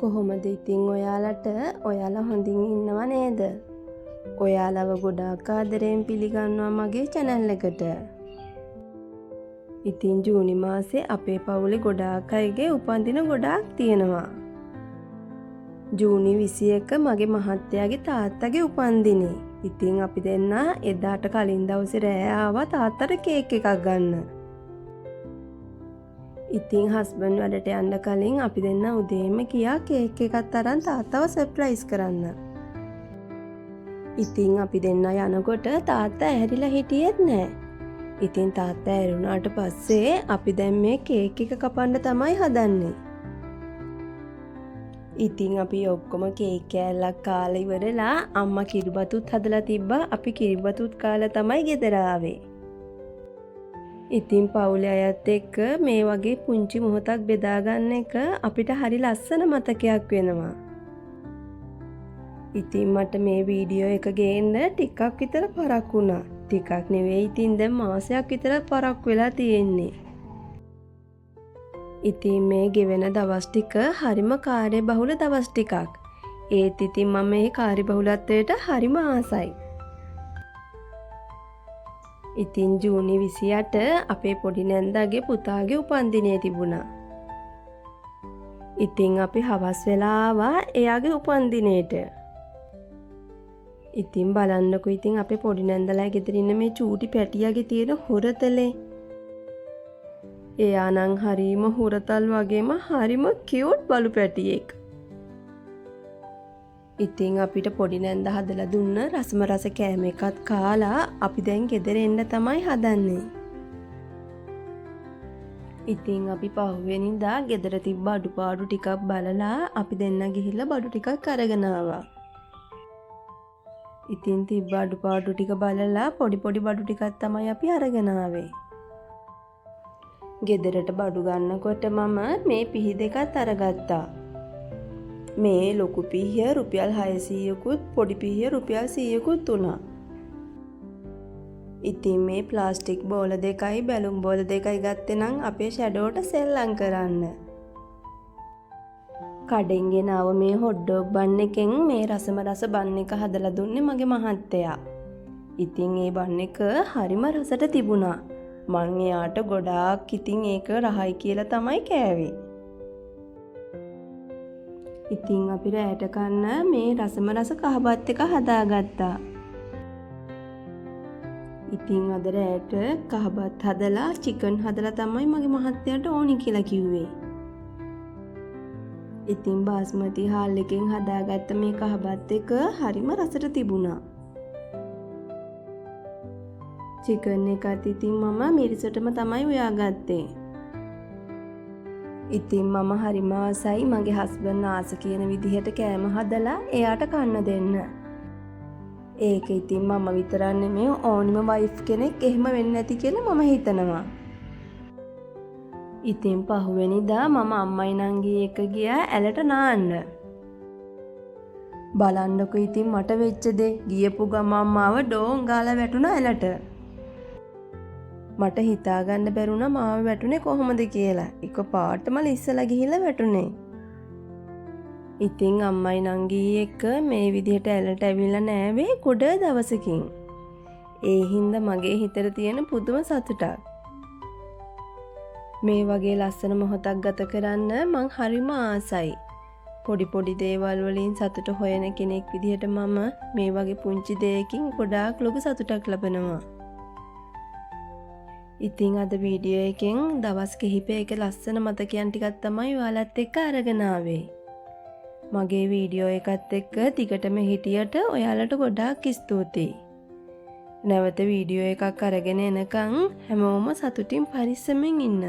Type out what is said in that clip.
කොහොමද ඉතින් ඔයාලට ඔයාලා හොඳින් ඉන්නව නේද? ඔයාලව ගොඩාක් ආදරයෙන් පිළිගන්නවා මගේ channel එකට. ඉතින් ජූනි මාසේ අපේ පවුලේ ගොඩාක් අයගේ උපන්දින ගොඩාක් තියෙනවා. ජූනි 21 මගේ මහත්තයාගේ තාත්තගේ උපන්දිනේ. ඉතින් අපි දෙන්න එදාට කලින් දවසේ රෑ ආවා තාත්තට කේක් එකක් ගන්න. ඉතින් හස්බන්ඩ් වැඩට යන්න කලින් අපි දෙන්න උදේම ගියා කේක් එකක් අරන් තාත්තව සර්ප්‍රයිස් කරන්න. ඉතින් අපි දෙන්න යනකොට තාත්තා ඇහැරිලා හිටියෙත් නෑ. ඉතින් තාත්තා ඇරුණාට පස්සේ අපි දැන් මේ කේක් එක කපන්න තමයි හදන්නේ. ඉතින් අපි ඔක්කොම කේක් කෑල්ලක් කාලා ඉවරලා අම්මා කිරිබතුත් හදලා තිබ්බා. අපි කිරිබතුත් කාලා තමයි ගෙදර ආවේ. ඉතින් පවුලේ අයත් එක්ක මේ වගේ පුංචි මොහොතක් බෙදා ගන්න එක අපිට හරි ලස්සන මතකයක් වෙනවා. ඉතින් මට මේ වීඩියෝ එක ගේන්න ටිකක් විතර පරක් වුණා. ටිකක් නෙවෙයි ඉතින් දැන් මාසයක් විතර පරක් වෙලා තියෙන්නේ. ඉතින් මේ ගෙවෙන දවස් ටික හරිම කාර්යබහුල දවස් ටිකක්. ඒත් ඉතින් මම මේ කාර්යබහුලත්වයට හරිම ආසයි. ඉතින් ජූනි 28 අපේ පොඩි නැන්දාගේ පුතාගේ උපන්දිනේ තිබුණා. ඉතින් අපි හවස් වෙලා ආවා එයාගේ උපන්දිනේට. ඉතින් බලන්නකො ඉතින් අපේ පොඩි නැන්දලා ගෙදර ඉන්න මේ චූටි පැටියාගේ තියෙන හොරතලේ. එයා නම් හරිම හොරතල් වගේම හරිම කියුට් බලු පැටියෙක්. ඉතින් අපිට පොඩි නැන්ද හදලා දුන්න රසම රස කෑම එකත් කාලා අපි දැන් ගෙදර එන්න තමයි හදන්නේ. ඉතින් අපි පහුවෙනිදා ගෙදර තිබ්බ අඩුපාඩු ටිකක් බලලා අපි දෙන්න ගිහිල්ලා බඩු ටිකක් අරගෙන ආවා. ඉතින් තිබ්බ අඩුපාඩු ටික බලලා පොඩි බඩු ටිකක් තමයි අපි අරගෙන ආවේ. ගෙදරට බඩු ගන්නකොට මම මේ පිහි දෙකත් අරගත්තා. මේ ලොකු පිහිය රුපියල් 600කුත් පොඩි පිහිය රුපියල් 100කුත් වුණා. ඉතින් මේ ප්ලාස්ටික් බෝල දෙකයි බැලුම් බෝල දෙකයි ගත්තේ නම් අපේ ෂැඩෝට සෙල්ලම් කරන්න. කඩෙන් ගෙනාව මේ හොට් ඩොග් බන් එකෙන් මේ රසම රස බන් එක හදලා දුන්නේ මගේ මහත්තයා. ඉතින් ඒ බන් එක හරිම රසට තිබුණා. මං එයාට ගොඩාක් ඉතින් ඒක රහයි කියලා තමයි කෑවේ. ඉතින් අපි රැයට කන්න මේ රසම රස කහබත් එක හදාගත්තා. ඉතින් අද රැයට කහබත් හදලා චිකන් හදලා තමයි මගේ මහත්තයාට ඕනි කියලා කිව්වේ. ඉතින් බාස්මති හාල් එකෙන් හදාගත්ත මේ කහබත් එක හරිම රසට තිබුණා. චිකන් එකත් ඉතින් මම මිරිසටම තමයි උයාගත්තේ. ඉතින් මම හරිම ආසයි මගේ හස්බන්ඩ් ආස කියන විදිහට කෑම හදලා එයාට කන්න දෙන්න. ඒක ඉතින් මම විතරක් නෙමෙයි ඕනිම වයිෆ් කෙනෙක් එහෙම වෙන්නේ නැති කියලා මම හිතනවා. ඉතින් පහුවෙනිදා මම අම්මයි නංගි එක ගියා ඇලට නාන්න. බලන්නකො ඉතින් මට වෙච්ච දේ ගියපු ගමන් මාව ඩෝන් ගාලා වැටුණා ඇලට. මට හිතාගන්න බැරුණා මාව වැටුනේ කොහොමද කියලා. එක පාටම ලිස්සලා ගිහිල්ලා වැටුනේ. ඉතින් අම්මයි නංගි එක්ක මේ විදිහට ඇලට ඇවිල්ලා නෑවේ ගොඩ දවසකින්. ඒ හින්දා මගේ හිතේ තියෙන පුදුම සතුටක්. මේ වගේ ලස්සන මොහොතක් ගත කරන්න මං හරිම ආසයි. පොඩි දේවල් වලින් සතුට හොයන කෙනෙක් විදිහට මම මේ වගේ පුංචි දෙයකින් ගොඩාක් ලොකු සතුටක් ලබනවා. ඉතින් අද වීඩියෝ එකෙන් දවස් කිහිපයක ලස්සන මතකයන් ටිකක් තමයි ඔයාලත් එක්ක අරගෙන ආවේ. මගේ වීඩියෝ එකත් එක්ක දිගටම හිටියට ඔයාලට ගොඩාක් ස්තුතියි. නැවත වීඩියෝ එකක් අරගෙන එනකන් හැමෝම සතුටින් පරිස්සමෙන් ඉන්න.